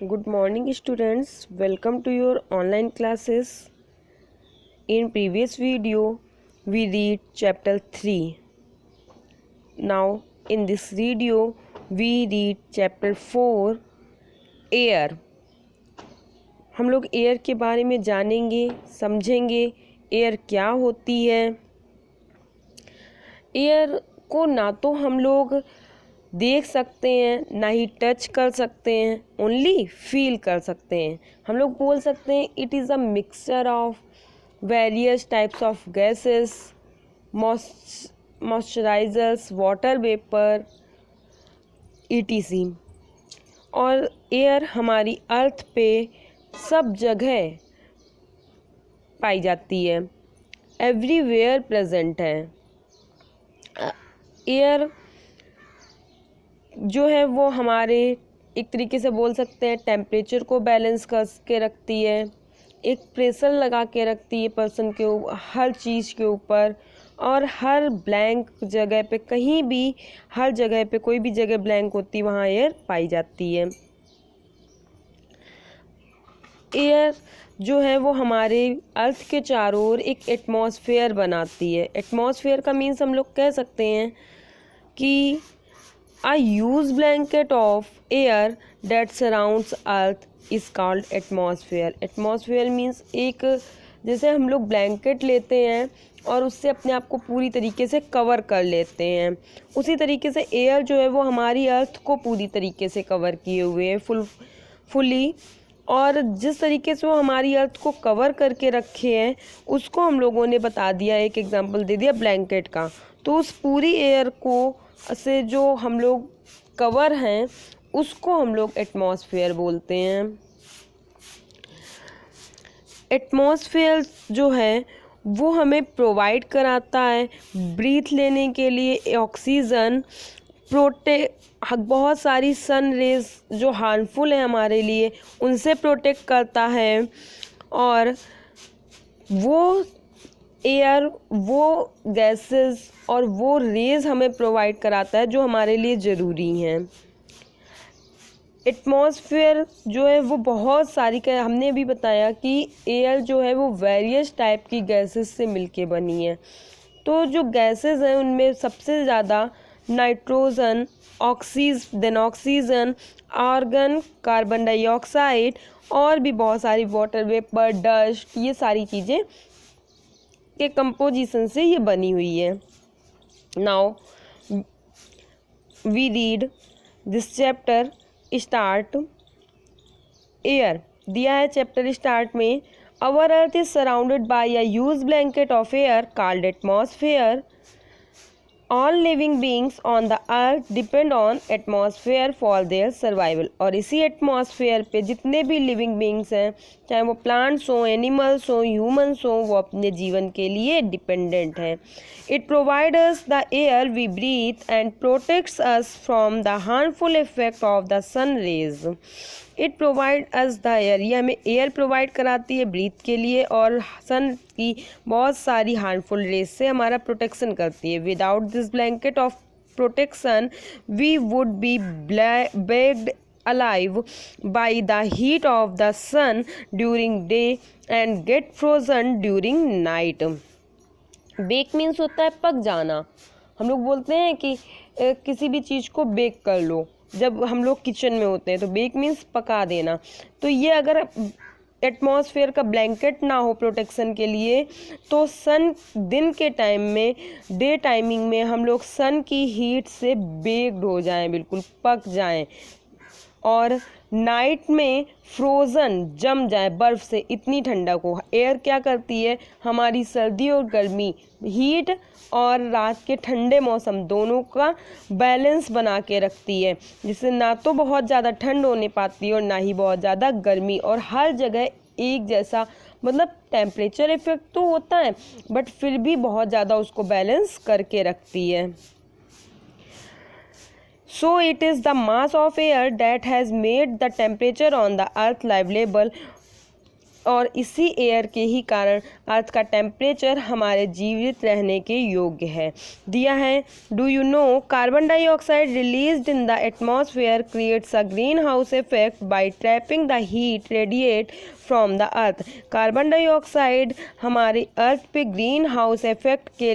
Good morning, students. Welcome to your online classes. In previous video, we read chapter 3. Now, in this video, we read chapter 4, Air. हम लोग air के बारे में जानेंगे, समझेंगे air क्या होती है। एयर को ना तो हम लोग देख सकते हैं ना ही टच कर सकते हैं, ओनली फील कर सकते हैं। हम लोग बोल सकते हैं it is a mixture of various types of gases, moisturisers, water vapour ETC। और एयर हमारी अर्थ पे सब जगह पाई जाती है, एवरीवेयर प्रेजेंट है। एयर जो है वो हमारे एक तरीके से बोल सकते हैं टेम्परेचर को बैलेंस कर के रखती है, एक प्रेशर लगा के रखती है पर्सन के हर चीज़ के ऊपर। और हर ब्लैंक जगह पे, कहीं भी हर जगह पे कोई भी जगह ब्लैंक होती है वहाँ एयर पाई जाती है। एयर जो है वो हमारे अर्थ के चारों ओर एक एटमॉस्फेयर बनाती है। एटमॉस्फेयर का मीन्स हम लोग कह सकते हैं कि a huge blanket of air that surrounds earth is called atmosphere. Atmosphere means एक, जैसे हम लोग ब्लैंकेट लेते हैं और उससे अपने आप को पूरी तरीके से कवर कर लेते हैं, उसी तरीके से एयर जो है वो हमारी अर्थ को पूरी तरीके से कवर किए हुए है फुली। और जिस तरीके से वो हमारी अर्थ को कवर करके रखे हैं उसको हम लोगों ने बता दिया, एक एग्जांपल दे दिया ब्लैंकेट का। तो उस पूरी एयर को से जो हम लोग कवर हैं उसको हम लोग एटमॉस्फेयर बोलते हैं। एटमॉस्फेयर जो है वो हमें प्रोवाइड कराता है ब्रीथ लेने के लिए ऑक्सीजन, बहुत सारी सन रेज जो हार्मफुल है हमारे लिए उनसे प्रोटेक्ट करता है। और वो एयर, वो गैसेस और वो रेज हमें प्रोवाइड कराता है जो हमारे लिए ज़रूरी हैं। एटमॉस्फेयर जो है वो बहुत सारी, हमने अभी बताया कि एयर जो है वो वेरियस टाइप की गैसेस से मिलके बनी है। तो जो गैसेस हैं उनमें सबसे ज़्यादा nitrogen, oxygen, argon, carbon dioxide और भी बहुत सारी वाटर वेपर, डस्ट, ये सारी चीज़ें के कंपोजिशन से ये बनी हुई है। Now we read this chapter. Start. Air दिया है चैप्टर स्टार्ट में, our earth is surrounded by a huge blanket of air called atmosphere. All living beings on the earth depend on atmosphere for their survival. और इसी atmosphere पे जितने भी living beings हैं, चाहे वो प्लांट्स हों, एनिमल्स हों, ह्यूमंस हों, वो अपने जीवन के लिए डिपेंडेंट हैं। It provide us the air we breathe and protects us from the harmful effect of the sun rays. It provide us the air, ये हमें एयर प्रोवाइड कराती है ब्रीथ के लिए और सन की बहुत सारी हार्मफुल रेज से हमारा प्रोटेक्शन करती है। Without this blanket of protection we would be baked alive by the heat of the sun during day and get frozen during night. Bake means होता है पक जाना। हम लोग बोलते हैं कि किसी भी चीज़ को बेक कर लो, जब हम लोग किचन में होते हैं तो बेक मीन्स पका देना। तो ये अगर एटमॉस्फेयर का ब्लैंकेट ना हो प्रोटेक्शन के लिए तो सन दिन के टाइम में, डे टाइमिंग में हम लोग सन की हीट से बेक्ड हो जाएं, बिल्कुल पक जाएं, और नाइट में फ्रोज़न जम जाए बर्फ़ से, इतनी ठंडक हो। एयर क्या करती है, हमारी सर्दी और गर्मी, हीट और रात के ठंडे मौसम दोनों का बैलेंस बना के रखती है, जिससे ना तो बहुत ज़्यादा ठंड होने पाती है और ना ही बहुत ज़्यादा गर्मी। और हर जगह एक जैसा, मतलब टेम्परेचर इफेक्ट तो होता है बट फिर भी बहुत ज़्यादा उसको बैलेंस करके रखती है। So it is the mass of air that has made the temperature on the earth livable. और इसी एयर के ही कारण अर्थ का टेम्परेचर हमारे जीवित रहने के योग्य है। दिया है, do you no carbon dioxide released in the atmosphere creates a green house effect bye trapping the heat radiate from the earth. Carbon dioxide हमारे अर्थ पे ग्रीन हाउस इफेक्ट के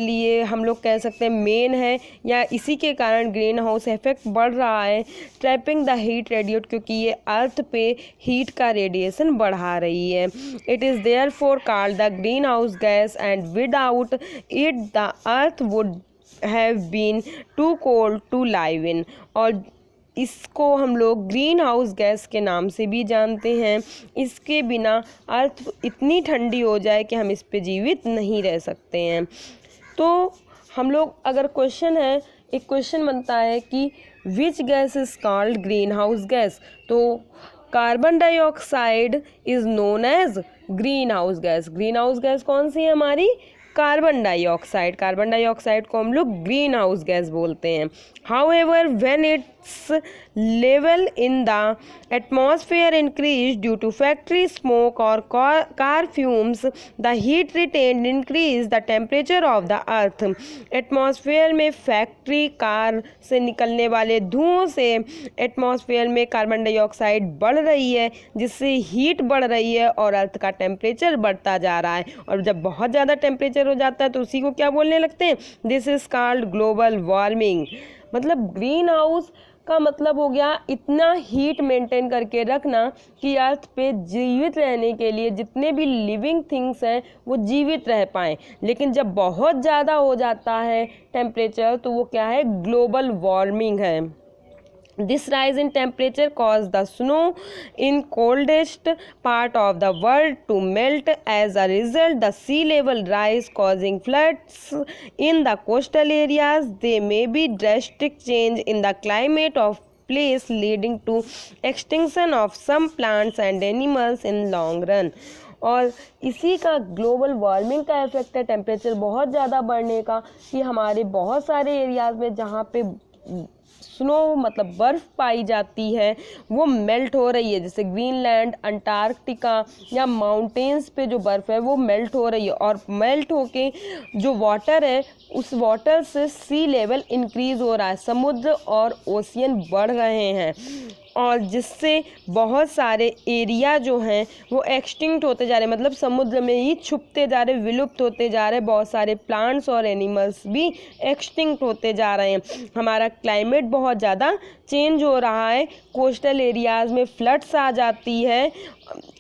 लिए हम लोग कह सकते हैं मेन है, या इसी के कारण ग्रीन हाउस इफेक्ट बढ़ रहा है। ट्रैपिंग द हीट रेडिएट, क्योंकि ये अर्थ पे हीट का रेडिएशन बढ़ा रही है। It is therefore called the green house gas and without it the earth would have been too cold to live in. और इसको हम लोग ग्रीन हाउस गैस के नाम से भी जानते हैं। इसके बिना अर्थ इतनी ठंडी हो जाए कि हम इस पे जीवित नहीं रह सकते हैं। तो हम लोग अगर क्वेश्चन है, एक क्वेश्चन बनता है कि which gas is called green house gas, तो carbon dioxide is known as green house gas. Green house gas कौन सी है हमारी? Carbon dioxide. कार्बन डाइऑक्साइड को हम लोग ग्रीन हाउस गैस बोलते हैं। However when its level in the atmosphere increase due to factory smoke और car fumes the heat retained increase the temperature of the earth. Atmosphere में factory car से निकलने वाले धुओं से एटमॉस्फेयर में कार्बन डाइऑक्साइड बढ़ रही है, जिससे हीट बढ़ रही है और अर्थ का टेम्परेचर बढ़ता जा रहा है। और जब बहुत ज़्यादा टेम्परेचर हो जाता है तो उसी को क्या बोलने लगते हैं? This is called global warming. मतलब ग्रीन हाउस का मतलब हो गया इतना हीट मेंटेन करके रखना कि अर्थ पे जीवित रहने के लिए जितने भी लिविंग थिंग्स हैं वो जीवित रह पाएँ। लेकिन जब बहुत ज़्यादा हो जाता है टेम्परेचर तो वो क्या है? ग्लोबल वार्मिंग है। This rise in temperature caused the snow in coldest part of the world to melt. As a result, the sea level rise causing floods in the coastal areas. There may be drastic change in the climate of place leading to extinction of some plants and animals in long run. और इसी का global warming का effect है temperature बहुत ज़्यादा बढ़ने का, कि हमारे बहुत सारे एरियाज़ में जहाँ पे स्नो मतलब बर्फ़ पाई जाती है वो मेल्ट हो रही है। जैसे ग्रीनलैंड, अंटार्कटिका या माउंटेन्स पे जो बर्फ़ है वो मेल्ट हो रही है, और मेल्ट होके जो वाटर है उस वाटर से सी लेवल इंक्रीज़ हो रहा है, समुद्र और ओशियन बढ़ रहे हैं, और जिससे बहुत सारे एरिया जो हैं वो एक्सटिंक्ट होते जा रहे हैं, मतलब समुद्र में ही छुपते जा रहे, विलुप्त होते जा रहे। बहुत सारे प्लांट्स और एनिमल्स भी एक्सटिंक्ट होते जा रहे हैं। हमारा क्लाइमेट बहुत ज़्यादा चेंज हो रहा है, कोस्टल एरियाज़ में फ्लड्स आ जाती है,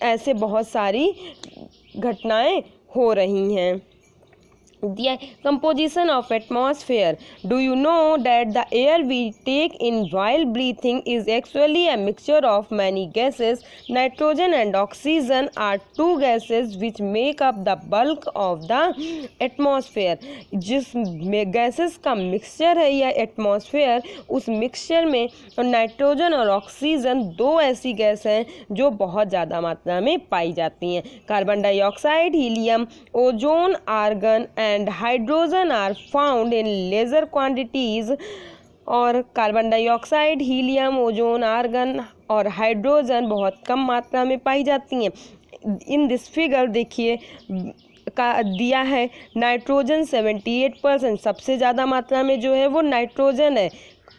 ऐसे बहुत सारी घटनाएं हो रही हैं। The composition of atmosphere. Do you know that the air we take in while breathing is actually a mixture of many gases? Nitrogen and oxygen are two gases which make up the bulk of the atmosphere. जिस gases का mixture है या atmosphere, उस mixture में nitrogen और oxygen दो ऐसी gas हैं जो बहुत ज़्यादा मात्रा में पाई जाती हैं। Carbon dioxide, helium, ozone, argon and hydrogen are found in lesser quantities। और carbon dioxide, helium, ozone, argon और हाइड्रोजन बहुत कम मात्रा में पाई जाती हैं। इन दिस फिगर देखिए का दिया है नाइट्रोजन 78%, सबसे ज़्यादा मात्रा में जो है वो नाइट्रोजन है,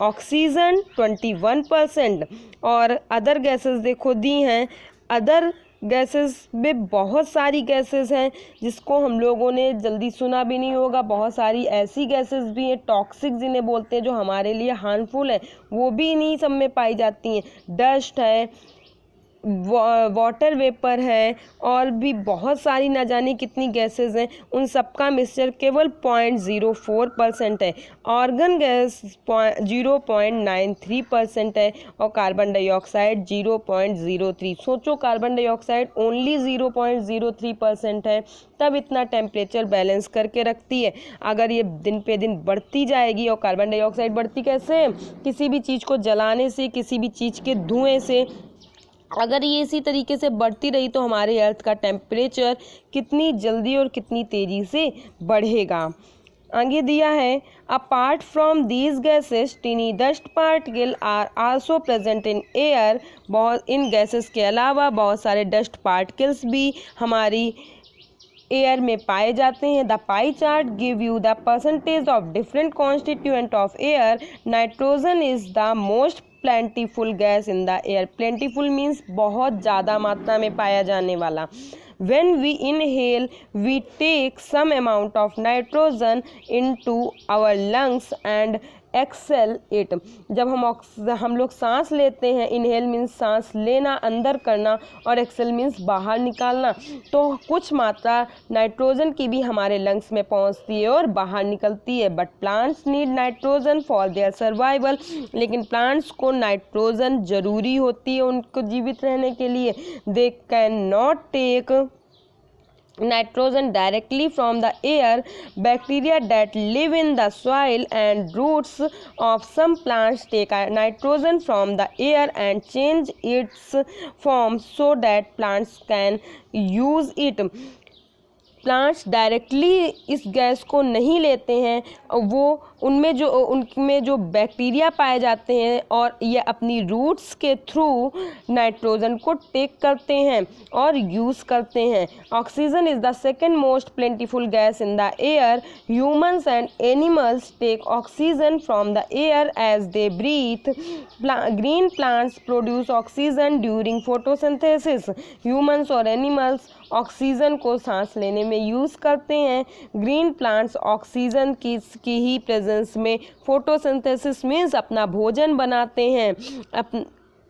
ऑक्सीजन 21%, और अदर गैसेस देखो दी हैं। अदर गैसेस में बहुत सारी गैसेस हैं जिसको हम लोगों ने जल्दी सुना भी नहीं होगा। बहुत सारी ऐसी गैसेस भी हैं टॉक्सिक जिन्हें बोलते हैं, जो हमारे लिए हार्मफुल है, वो भी इन्हीं सब में पाई जाती हैं। डस्ट है, वाटर वेपर है, और भी बहुत सारी ना जाने कितनी गैसेस हैं। उन सब का मिक्सचर केवल 0.04% है। ऑर्गन गैस 0.93% है, और कार्बन डाइऑक्साइड 0.03। सोचो कार्बन डाइऑक्साइड ओनली 0.03% है, तब इतना टेम्परेचर बैलेंस करके रखती है। अगर ये दिन पे दिन बढ़ती जाएगी, और कार्बन डाइऑक्साइड बढ़ती कैसे? किसी भी चीज़ को जलाने से, किसी भी चीज़ के धुएँ से। अगर ये इसी तरीके से बढ़ती रही तो हमारे अर्थ का टेम्परेचर कितनी जल्दी और कितनी तेज़ी से बढ़ेगा। आगे दिया है apart from these gases tiny dust particle are also present in air. बहुत इन गैसेस के अलावा बहुत सारे डस्ट पार्टिकल्स भी हमारी एयर में पाए जाते हैं। The pie chart give you the percentage of different constituent of air. Nitrogen is the most plentiful gas in the air. Plentiful means बहुत ज़्यादा मात्रा में पाया जाने वाला। When we inhale, we take some amount of nitrogen into our lungs and exhale it। जब हम लोग सांस लेते हैं, इनहेल मीन्स सांस लेना, अंदर करना, और एक्सेल मीन्स बाहर निकालना, तो कुछ मात्रा नाइट्रोजन की भी हमारे लंग्स में पहुंचती है और बाहर निकलती है। But plants need nitrogen for their survival. लेकिन प्लांट्स को नाइट्रोजन ज़रूरी होती है उनको जीवित रहने के लिए। They can not take nitrogen directly from the air. Bacteria that live in the soil and roots of some plants take nitrogen from the air and change its form so that plants can use it। Plants directly इस gas को नहीं लेते हैं, वो उनमें जो bacteria पाए जाते हैं और ये अपनी रूट्स के थ्रू नाइट्रोजन को टेक करते हैं और यूज़ करते हैं। Oxygen is the second most plentiful gas in the air. Humans and animals take oxygen from the air as they breathe. Green plants produce oxygen during photosynthesis. Humans और animals oxygen को सांस लेने में use करते हैं। Green plants oxygen की ही presence में photosynthesis means अपना भोजन बनाते हैं।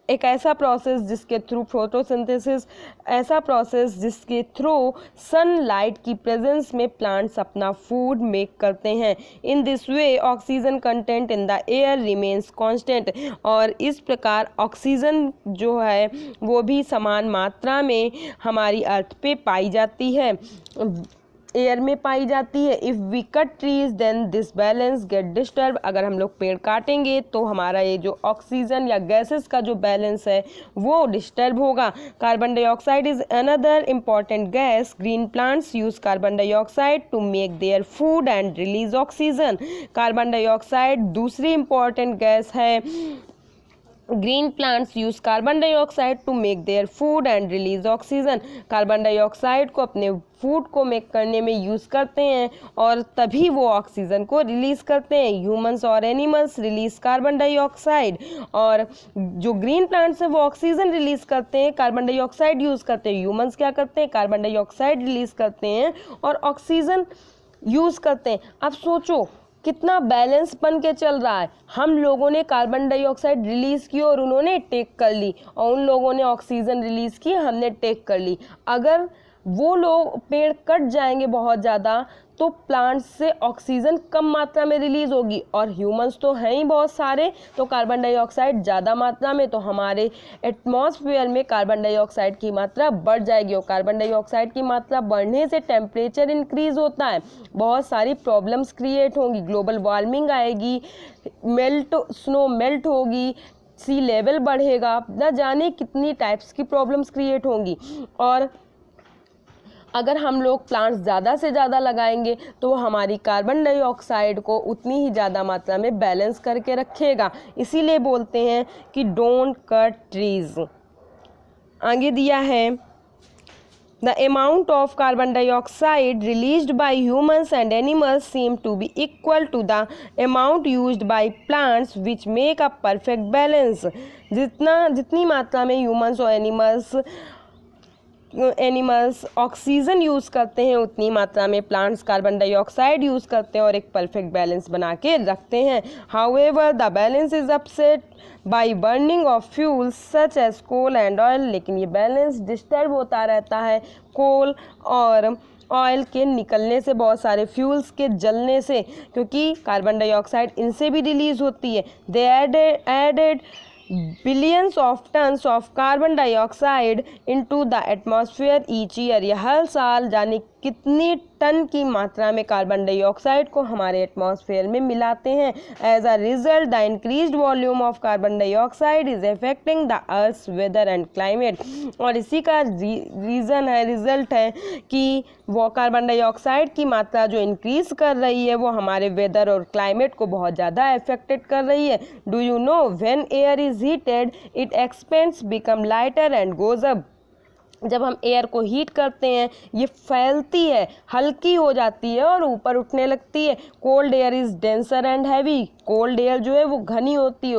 एक ऐसा प्रोसेस जिसके थ्रू फोटोसिंथेसिस, ऐसा प्रोसेस जिसके थ्रू सनलाइट की प्रेजेंस में प्लांट्स अपना फूड मेक करते हैं। In this way oxygen content in the air remains constant. और इस प्रकार ऑक्सीजन जो है वो भी समान मात्रा में हमारी अर्थ पे पाई जाती है, एयर में पाई जाती है। If we cut trees then this balance get disturb. अगर हम लोग पेड़ काटेंगे तो हमारा ये जो ऑक्सीजन या गैसेस का जो बैलेंस है वो डिस्टर्ब होगा। Carbon dioxide is another important gas. Green plants use carbon dioxide to make their food and release oxygen. Carbon dioxide दूसरी इम्पॉर्टेंट गैस है। Green plants use carbon dioxide to make their food and release oxygen. Carbon dioxide को अपने food को make करने में use करते हैं और तभी वो ऑक्सीजन को रिलीज़ करते हैं। ह्यूमंस और एनिमल्स रिलीज कार्बन डाइऑक्साइड, और जो ग्रीन प्लांट्स हैं वो ऑक्सीजन रिलीज़ करते हैं, कार्बन डाइऑक्साइड यूज़ करते हैं। ह्यूमंस क्या करते हैं, कार्बन डाइऑक्साइड रिलीज़ करते हैं और ऑक्सीजन यूज़ करते हैं। अब सोचो कितना बैलेंस बन के चल रहा है। हम लोगों ने कार्बन डाइऑक्साइड रिलीज़ की और उन्होंने टेक कर ली, और उन लोगों ने ऑक्सीजन रिलीज़ की, हमने टेक कर ली। अगर वो लोग पेड़ कट जाएंगे बहुत ज़्यादा तो प्लांट्स से ऑक्सीजन कम मात्रा में रिलीज़ होगी, और ह्यूमंस तो हैं ही बहुत सारे, तो कार्बन डाइऑक्साइड ज़्यादा मात्रा में, तो हमारे एटमॉस्फेयर में कार्बन डाइऑक्साइड की मात्रा बढ़ जाएगी। और कार्बन डाइऑक्साइड की मात्रा बढ़ने से टेम्परेचर इंक्रीज़ होता है, बहुत सारी प्रॉब्लम्स क्रिएट होंगी, ग्लोबल वार्मिंग आएगी, स्नो मेल्ट होगी, सी लेवल बढ़ेगा, न जाने कितनी टाइप्स की प्रॉब्लम्स क्रिएट होंगी। और अगर हम लोग प्लांट्स ज़्यादा से ज़्यादा लगाएंगे तो हमारी कार्बन डाइऑक्साइड को उतनी ही ज़्यादा मात्रा में बैलेंस करके रखेगा। इसीलिए बोलते हैं कि डोंट कट ट्रीज। आगे दिया है the amount of carbon dioxide released by humans and animals seem to be equal to the amount used by plants which make a perfect balance. जितनी मात्रा में ह्यूमंस और एनिमल्स ऑक्सीजन यूज़ करते हैं उतनी मात्रा में प्लांट्स कार्बन डाइऑक्साइड यूज़ करते हैं और एक परफेक्ट बैलेंस बना के रखते हैं। However the balance is upset by burning of fuels such as coal and oil. लेकिन ये बैलेंस डिस्टर्ब होता रहता है कोल और ऑयल के निकलने से, बहुत सारे फ्यूल्स के जलने से, क्योंकि कार्बन डाइऑक्साइड इनसे भी रिलीज़ होती है। They added billions of tons of carbon dioxide into the atmosphere each year. यह हर साल यानी कितनी टन की मात्रा में कार्बन डाइऑक्साइड को हमारे एटमॉस्फेयर में मिलाते हैं। As a result the increased volume of carbon dioxide is affecting the earth's weather and climate. और इसी का रीज़न है, रिजल्ट है कि वो कार्बन डाइऑक्साइड की मात्रा जो इंक्रीज कर रही है वो हमारे वेदर और क्लाइमेट को बहुत ज़्यादा अफेक्टेड कर रही है। Do you know when air is heated it expends become lighter and goes up. जब हम एयर को हीट करते हैं ये फैलती है, हल्की हो जाती है और ऊपर उठने लगती है। Cold air is denser and heavy. Cold air जो है वो घनी होती है,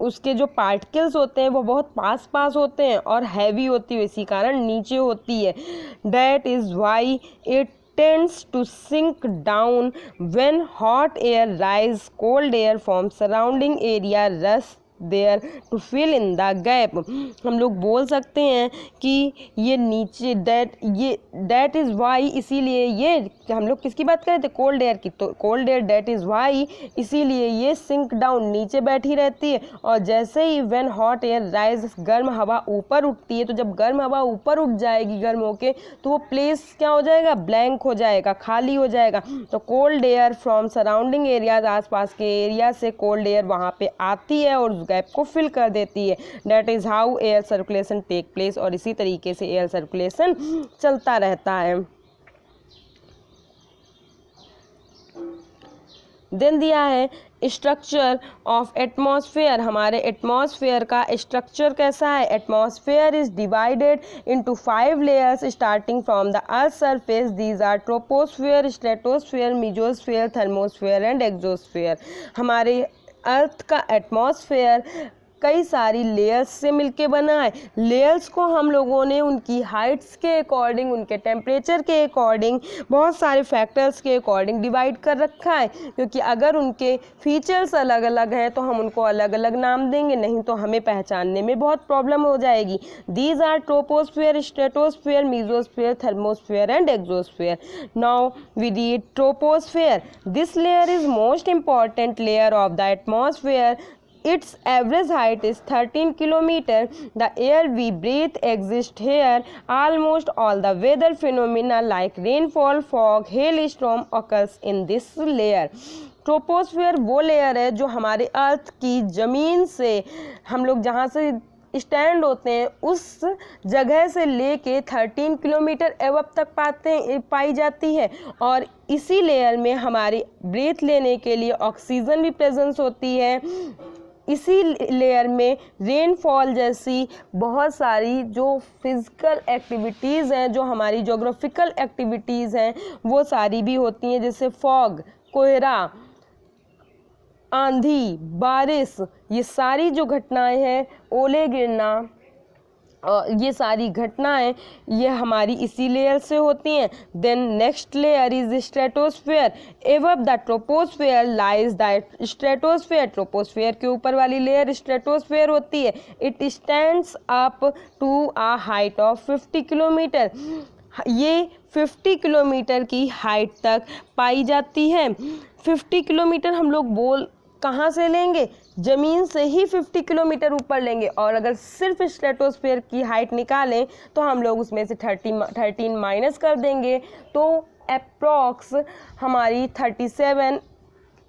उसके जो पार्टिकल्स होते हैं वो बहुत पास पास होते हैं और हैवी होती है, इसी कारण नीचे होती है। That is why it tends to sink down when hot air rise, cold air from surrounding area rush there to fill in the gap. हम लोग बोल सकते हैं कि ये नीचे दैट इज़ वाई, इसीलिए ये हम लोग किसकी बात करें थे, कोल्ड एयर की। तो cold air that is why, इसीलिए ये सिंक डाउन नीचे बैठी रहती है। और जैसे he when hot air rise, गर्म हवा ऊपर उठती है, तो जब गर्म हवा ऊपर उठ जाएगी गर्म होके तो वो प्लेस क्या हो जाएगा, ब्लैंक हो जाएगा, खाली हो जाएगा। तो cold air from surrounding areas, आसपास के एरिया से कोल्ड एयर वहाँ पे आती है और उस गैप को फिल कर देती है। That is how air circulation take place. और इसी तरीके से एयर सर्कुलेशन चलता रहता है। देन दिया है स्ट्रक्चर ऑफ एटमॉस्फेयर। हमारे एटमॉस्फेयर का स्ट्रक्चर कैसा है। Atmosphere is divided into 5 layers starting from the earth surface. These are troposphere, stratosphere, mesosphere, thermosphere and exosphere. हमारे अर्थ का एटमॉस्फेयर कई सारी लेयर्स से मिलके बना है। लेयर्स को हम लोगों ने उनकी हाइट्स के अकॉर्डिंग, उनके टेम्परेचर के अकॉर्डिंग, बहुत सारे फैक्टर्स के अकॉर्डिंग डिवाइड कर रखा है, क्योंकि अगर उनके फीचर्स अलग अलग हैं तो हम उनको अलग अलग नाम देंगे, नहीं तो हमें पहचानने में बहुत प्रॉब्लम हो जाएगी। These are troposphere, stratosphere, mesosphere, thermosphere and exosphere. Now we read troposphere. This layer is most important layer of the atmosphere. Its average height is 13 kilometer. The air we breathe exists here. Almost all the weather phenomena like rainfall, fog, hailstorm occurs in this layer. Troposphere वो layer है जो हमारे अर्थ की ज़मीन से, हम लोग जहाँ से स्टैंड होते हैं उस जगह से लेके 13 किलोमीटर एबव तक पाई जाती है। और इसी लेयर में हमारी ब्रीथ लेने के लिए ऑक्सीजन भी प्रेजेंस होती है। इसी लेयर में रेनफॉल जैसी बहुत सारी जो फिज़िकल एक्टिविटीज़ हैं, जो हमारी जोग्राफिकल एक्टिविटीज़ हैं, वो सारी भी होती हैं, जैसे फॉग, कोहरा, आंधी, बारिश, ये सारी जो घटनाएं हैं, ओले गिरना, ये सारी घटनाएं ये हमारी इसी लेयर से होती हैं। Then next layer is stratosphere. Above the troposphere lies the stratosphere. Troposphere के ऊपर वाली लेयर स्ट्रेटोस्फेयर होती है। It stands up to a height of 50 kilometre. ये 50 किलोमीटर की हाइट तक पाई जाती है। 50 किलोमीटर हम लोग कहाँ से लेंगे, ज़मीन से ही 50 किलोमीटर ऊपर लेंगे। और अगर सिर्फ स्ट्रेटोस्फेयर की हाइट निकालें तो हम लोग उसमें से 13 माइनस कर देंगे, तो अप्रॉक्स हमारी 37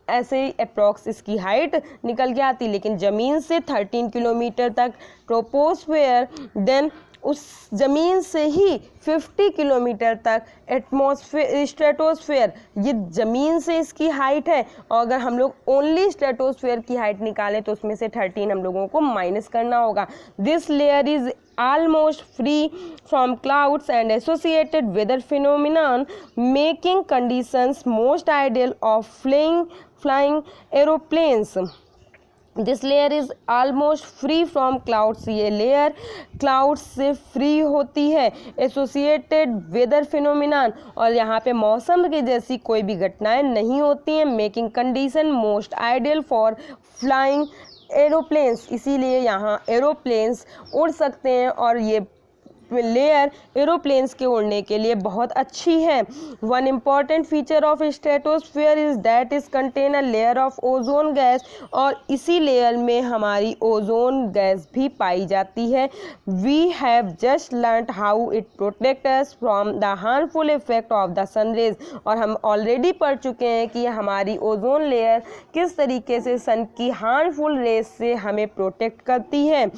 ऐसे ही अप्रॉक्स इसकी हाइट निकल के आती। लेकिन ज़मीन से 13 किलोमीटर तक ट्रोपोस्फेयर, देन उस ज़मीन से ही 50 किलोमीटर तक एटमॉस्फेयर, स्ट्रेटोस्फेयर, ये ज़मीन से इसकी हाइट है। और अगर हम लोग ओनली स्ट्रेटोस्फेयर की हाइट निकालें तो उसमें से 13 हम लोगों को माइनस करना होगा। This layer is almost free from clouds and associated weather phenomenon, making conditions most ideal of flying aeroplanes. This layer is almost free from clouds. ये लेयर क्लाउड्स से फ्री होती है। एसोसिएटेड वेदर फिनोमिनान, और यहाँ पे मौसम की जैसी कोई भी घटनाएं नहीं होती हैं। Making condition most ideal for flying aeroplanes, इसीलिए यहाँ एरोप्लेन्स उड़ सकते हैं और ये लेयर एरोप्लेन्स के उड़ने के लिए बहुत अच्छी है। One important feature of stratosphere is that is contain a layer of ozone gas, और इसी लेयर में हमारी ओजोन गैस भी पाई जाती है। We have just learn how it protect us from the harmful effect of the sun rays, और हम ऑलरेडी पढ़ चुके हैं कि हमारी ओजोन लेयर किस तरीके से सन की हार्मफुल रेज से हमें प्रोटेक्ट करती है।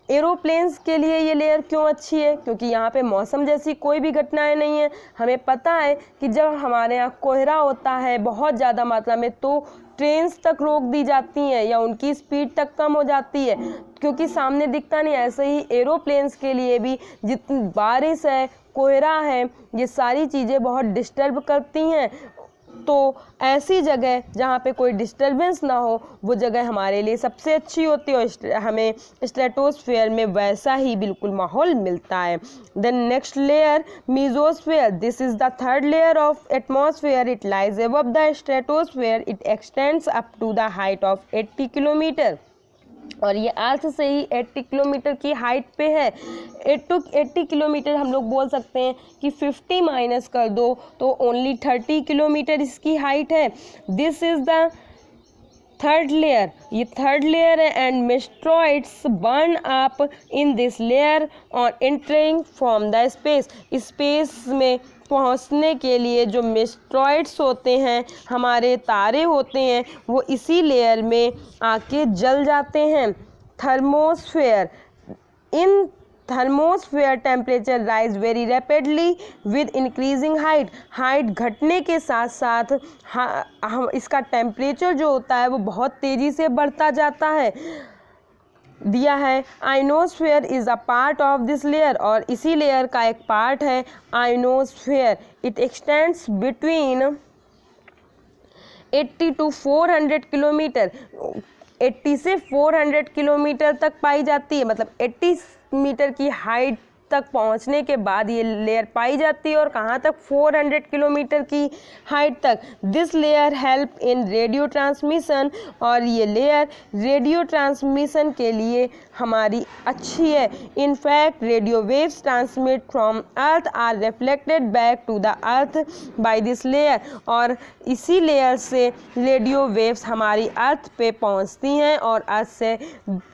एरोप्लेन्स के लिए ये लेयर क्यों अच्छी है? क्योंकि यहाँ पे मौसम जैसी कोई भी घटनाएं नहीं है। हमें पता है कि जब हमारे यहाँ कोहरा होता है बहुत ज़्यादा मात्रा में, तो ट्रेन्स तक रोक दी जाती हैं या उनकी स्पीड तक कम हो जाती है, क्योंकि सामने दिखता नहीं। ऐसे ही एरोप्लेन्स के लिए भी जितनी बारिश है, कोहरा है, ये सारी चीज़ें बहुत डिस्टर्ब करती हैं। तो ऐसी जगह जहाँ पे कोई डिस्टरबेंस ना हो, वो जगह हमारे लिए सबसे अच्छी होती है, और हमें स्ट्रेटोस्फीयर में वैसा ही बिल्कुल माहौल मिलता है। Then next layer mesosphere, this is the third layer of atmosphere, it lies above the stratosphere, it extends up to the height of 80 kilometre, और ये अर्थ से ही 80 किलोमीटर की हाइट पे है। 80 किलोमीटर हम लोग बोल सकते हैं कि 50 माइनस कर दो तो ओनली 30 किलोमीटर इसकी हाइट है। This is the third layer, ये थर्ड लेयर है, and meteoroids burn up in this layer on entering from the space. Space में पहुंचने के लिए जो मेस्ट्रॉइड्स होते हैं, हमारे तारे होते हैं, वो इसी लेयर में आके जल जाते हैं। Thermosphere, in thermosphere temperature rise very rapidly with increasing height, height घटने के साथ साथ हम इसका टेम्परेचर जो होता है वो बहुत तेज़ी से बढ़ता जाता है। दिया है ionosphere is a part of this layer, और इसी लेयर का एक पार्ट है ionosphere. It extends between 80 to 400 kilometre, 80 से 400 किलोमीटर तक पाई जाती है। मतलब 80 मीटर की हाइट तक पहुंचने के बाद ये लेयर पाई जाती है, और कहाँ तक? 400 किलोमीटर की हाइट तक। This layer help in radio transmission, और ये लेयर रेडियो ट्रांसमिशन के लिए हमारी अच्छी है। In fact radio waves transmit from earth are reflected back to the earth by this layer, और इसी लेयर से रेडियो वेव्स हमारी अर्थ पे पहुंचती हैं और अर्थ से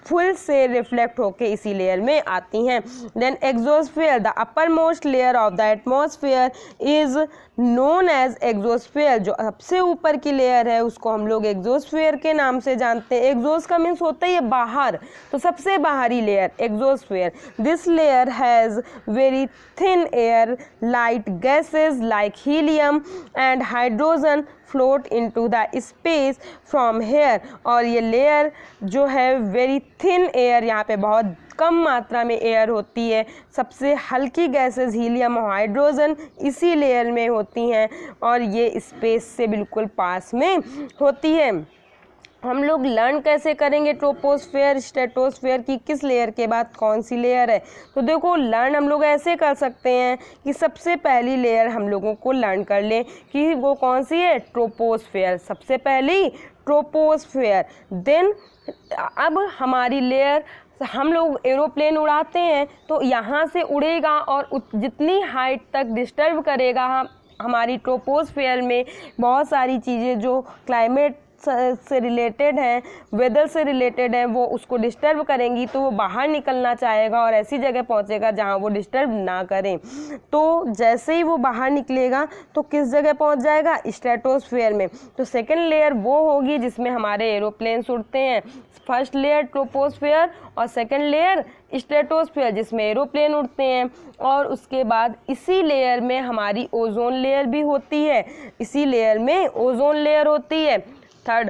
फुल से रिफ्लेक्ट होके इसी लेयर में आती हैं। Then exosphere, the upper most layer of the atmosphere is known as exosphere, जो सबसे ऊपर की लेयर है उसको हम लोग एक्सोस्फीयर के नाम से जानते हैं। एक्सोस का मीन्स होता है ये बाहर, तो सबसे बाहरी layer exosphere. This layer has very thin air, light gases like helium and hydrogen float into the space from here, और ये लेयर जो है वेरी थिन एयर, यहाँ पे बहुत कम मात्रा में एयर होती है। सबसे हल्की गैसेस हीलियम और हाइड्रोजन इसी लेयर में होती हैं, और ये स्पेस से बिल्कुल पास में होती है। हम लोग लर्न कैसे करेंगे ट्रोपोस्फेयर स्ट्रेटोस्फेयर की किस लेयर के बाद कौन सी लेयर है? तो देखो लर्न हम लोग ऐसे कर सकते हैं कि सबसे पहली लेयर हम लोगों को लर्न कर लें कि वो कौन सी है, ट्रोपोस्फेयर। सबसे पहली ट्रोपोस्फेयर। देन अब हमारी लेयर, हम लोग एरोप्लेन उड़ाते हैं तो यहाँ से उड़ेगा और जितनी हाइट तक डिस्टर्ब करेगा हमारी ट्रोपोस्फेयर में बहुत सारी चीज़ें जो क्लाइमेट से रिलेटेड हैं, वेदर से रिलेटेड हैं, वो उसको डिस्टर्ब करेंगी, तो वो बाहर निकलना चाहेगा और ऐसी जगह पहुंचेगा जहां वो डिस्टर्ब ना करें। तो जैसे ही वो बाहर निकलेगा तो किस जगह पहुंच जाएगा, स्ट्रेटोस्फेयर में। तो सेकंड लेयर वो होगी जिसमें हमारे एरोप्लेन्स उड़ते हैं। फर्स्ट लेयर ट्रोपोस्फेयर और सेकंड लेयर स्ट्रेटोस्फेयर जिसमें एरोप्लेन उड़ते हैं, और उसके बाद इसी लेयर में हमारी ओजोन लेयर भी होती है, इसी लेयर में ओजोन लेयर होती है। थर्ड,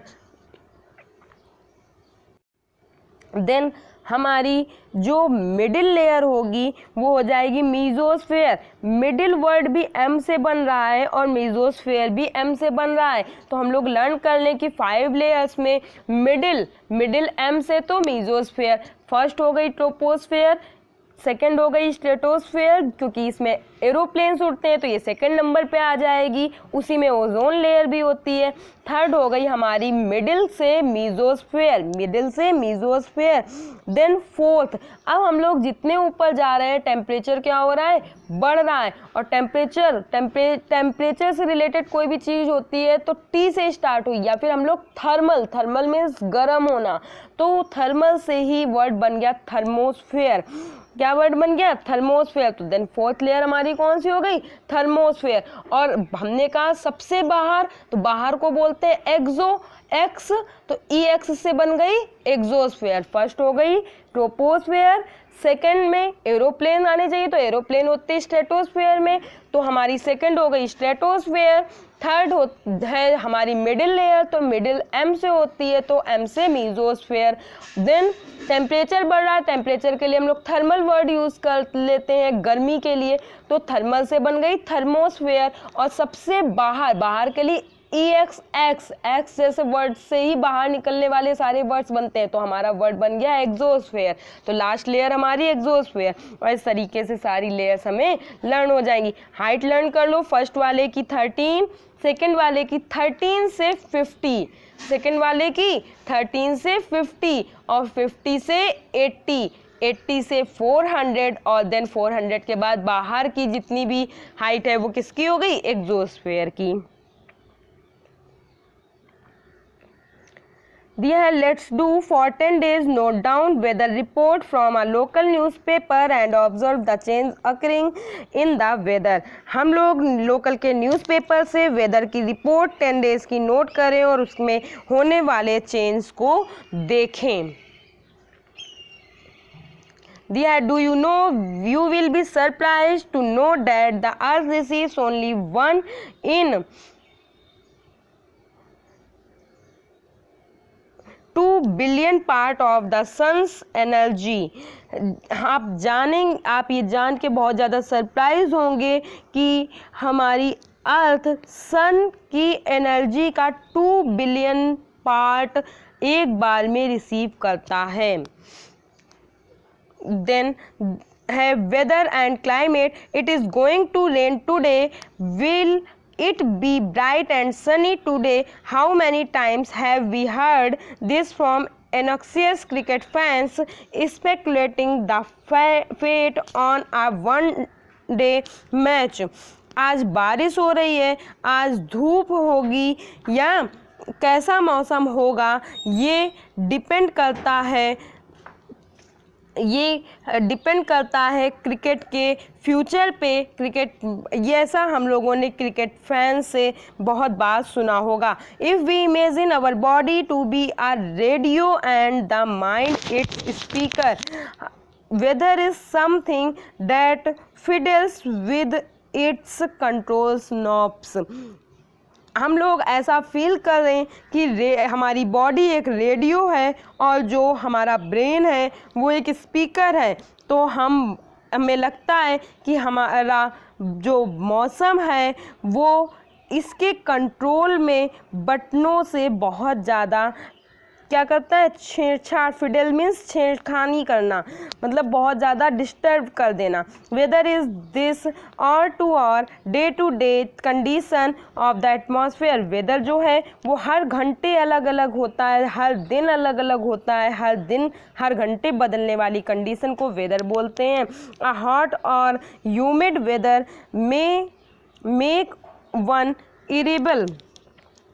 देन हमारी जो मिडिल लेयर होगी वो हो जाएगी मेसोस्फेयर। मिडिल वर्ड भी एम से बन रहा है और मेसोस्फेयर भी एम से बन रहा है, तो हम लोग लर्न कर लें कि 5 लेयर्स में मिडिल एम से, तो मेसोस्फेयर फर्स्ट हो गई ट्रोपोस्फेयर, सेकंड हो गई स्ट्रेटोस्फेयर, क्योंकि इसमें एरोप्लेन्स उड़ते हैं तो ये सेकंड नंबर पे आ जाएगी, उसी में ओजोन लेयर भी होती है। थर्ड हो गई हमारी मिडिल से मीजोस्फेयर, मिडिल से मीजोस्फेयर। देन फोर्थ, अब हम लोग जितने ऊपर जा रहे हैं टेम्परेचर क्या हो रहा है, बढ़ रहा है। और टेम्परेचर से रिलेटेड कोई भी चीज़ होती है तो टी से स्टार्ट हुई, या फिर हम लोग थर्मल मीन्स गर्म होना, तो थर्मल से ही वर्ड बन गया थर्मोस्फेयर। क्या वर्ड बन गया, थर्मोस्फेयर। तो देन फोर्थ लेयर हमारी कौन सी हो गई, थर्मोस्फेयर। और हमने कहा सबसे बाहर, तो बाहर को बोलते हैं एक्सो, एक्स तो ई एक्स से बन गई एक्सोस्फेयर। फर्स्ट हो गई ट्रोपोस्फेयर, सेकंड में एरोप्लेन आने चाहिए तो एरोप्लेन होते हैं स्ट्रेटोस्फेयर में, तो हमारी सेकंड हो गई स्ट्रेटोस्फेयर। थर्ड है हमारी मिडिल लेयर, तो मिडिल एम से होती है तो एम से मीजोस्फेयर। देन टेम्परेचर बढ़ रहा है, टेम्परेचर के लिए हम लोग थर्मल वर्ड यूज़ कर लेते हैं गर्मी के लिए, तो थर्मल से बन गई थर्मोस्फेयर। और सबसे बाहर के लिए ई एक्स, एक्स जैसे वर्ड से ही बाहर निकलने वाले सारे वर्ड्स बनते हैं, तो हमारा वर्ड बन गया एक्सोस्फेयर। तो लास्ट लेयर हमारी एक्सोस्फेयर। और इस तरीके से सारी लेयर्स हमें लर्न हो जाएंगी। हाइट लर्न कर लो, फर्स्ट वाले की 13, सेकंड वाले की 13 से 50, सेकंड वाले की 13 से 50 और 50 से 80, 80 से 400 और देन 400 के बाद बाहर की जितनी भी हाइट है वो किसकी हो गई, एक्सोस्फेयर की। दिया है let's do for 10 days note down weather report from a local newspaper and observe the change occurring in the weather. हम लोग लोकल के न्यूज़पेपर से वेदर की रिपोर्ट 10 days की नोट करें और उसमें होने वाले चेंज को देखें। दिया है do you know you will be surprise to know that the earth receives only 1 in 2 billion part of the sun's energy. आप ये जान के बहुत ज़्यादा सरप्राइज होंगे कि हमारी अर्थ सन की एनर्जी का 2 बिलियन पार्ट एक बार में रिसीव करता है। देन है weather and climate, it is going to rain today, will it be bright and sunny today? How many times have we heard this from anxious cricket fans speculating the fate on a one-day match? आज बारिश हो रही है, आज धूप होगी या कैसा मौसम होगा, ये डिपेंड करता है क्रिकेट के फ्यूचर पे। क्रिकेट ये ऐसा हम लोगों ने क्रिकेट फैन से बहुत बात सुना होगा। If we imagine our body to be a radio and the mind its speaker, weather is something that fiddles with its controls knobs. हम लोग ऐसा फील कर रहे हैं कि हमारी बॉडी एक रेडियो है और जो हमारा ब्रेन है वो एक स्पीकर है। तो हमें लगता है कि हमारा जो मौसम है वो इसके कंट्रोल में बटनों से बहुत ज़्यादा क्या करता है, छेड़छाड़। फिडल मीन्स छेड़खानी करना, मतलब बहुत ज़्यादा डिस्टर्ब कर देना। Weather is this hour to hour day to day condition of the atmosphere. Weather जो है वो हर घंटे अलग अलग होता है, हर दिन अलग अलग होता है, हर घंटे बदलने वाली कंडीशन को वेदर बोलते हैं। अ हॉट और ह्यूमिड वेदर में मेक वन इरेबल।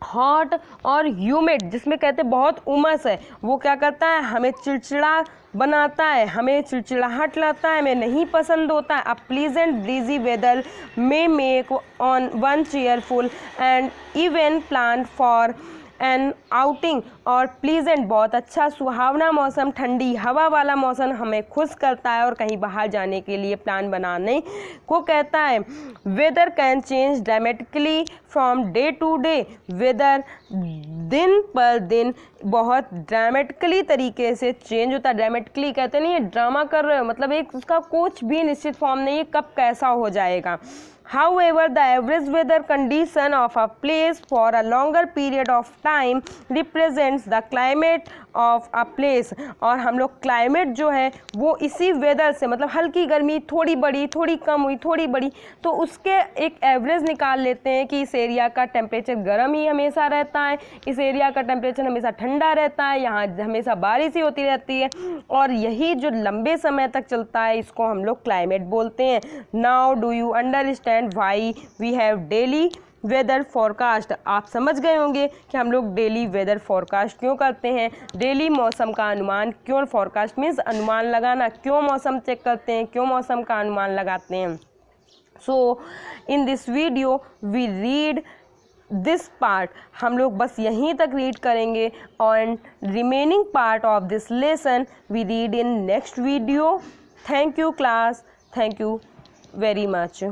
हॉट और ह्यूमिड जिसमें कहते हैं बहुत उमस है, वो क्या करता है, हमें चिड़चिड़ा बनाता है, हमें चिड़चिड़ाहट लाता है, हमें नहीं पसंद होता है। अ प्लीजेंट ब्रीजी वेदर में make on one cheerful and even plan for an outing. और प्लीजेंट बहुत अच्छा सुहावना मौसम, ठंडी हवा वाला मौसम हमें खुश करता है और कहीं बाहर जाने के लिए प्लान बनाने को कहता है। Weather can change dramatically from day to day. Weather दिन पर दिन बहुत ड्रामेटिकली तरीके से चेंज होता है। ड्रामेटिकली कहते नहीं है ड्रामा कर रहे हो, मतलब एक उसका कुछ भी निश्चित फॉर्म नहीं है कब कैसा हो जाएगा। However, the average weather condition of a place for a longer period of time represents the climate of a place, और हम लोग क्लाइमेट जो है वो इसी वेदर से, मतलब हल्की गर्मी, थोड़ी बड़ी, थोड़ी कम हुई, थोड़ी बड़ी, तो उसके एक एवरेज निकाल लेते हैं कि इस एरिया का टेम्परेचर गर्म ही हमेशा रहता है, इस एरिया का टेम्परेचर हमेशा ठंडा रहता है, यहाँ हमेशा बारिश ही होती रहती है, और यही जो लंबे समय तक चलता है इसको हम लोग क्लाइमेट बोलते हैं। Now do you understand why we have daily weather forecast. आप समझ गए होंगे कि हम लोग डेली वेदर फॉरकास्ट क्यों करते हैं, डेली मौसम का अनुमान क्यों, फॉरकास्ट मीन्स अनुमान लगाना, क्यों मौसम चेक करते हैं, क्यों मौसम का अनुमान लगाते हैं। So in this video we read this part, हम लोग बस यहीं तक रीड करेंगे, और remaining part of this lesson we read in next video. Thank you class, thank you very much.